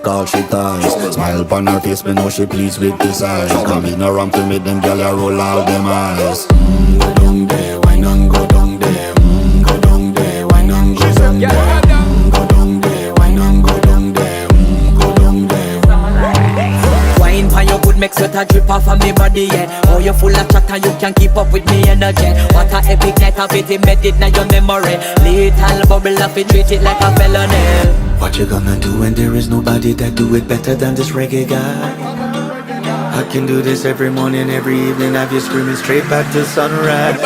all she ties. Smile upon her face, me know she pleased with this eyes. Coming around to make them gyal a roll out them eyes. Go down there, why not go down there? Go down there, why not go down there? Go down there, why not go down there? Go down there. Wine for your good make sweat a drip off of me body, yeah. Oh, you full of chatter, you can keep up with me energy. What a epic night of it, embedded in your memory. Little bubble of it, treat it like a felony. What you gonna do when there is nobody that do it better than this reggae guy? I can do this every morning, every evening, have you screaming straight back to sunrise.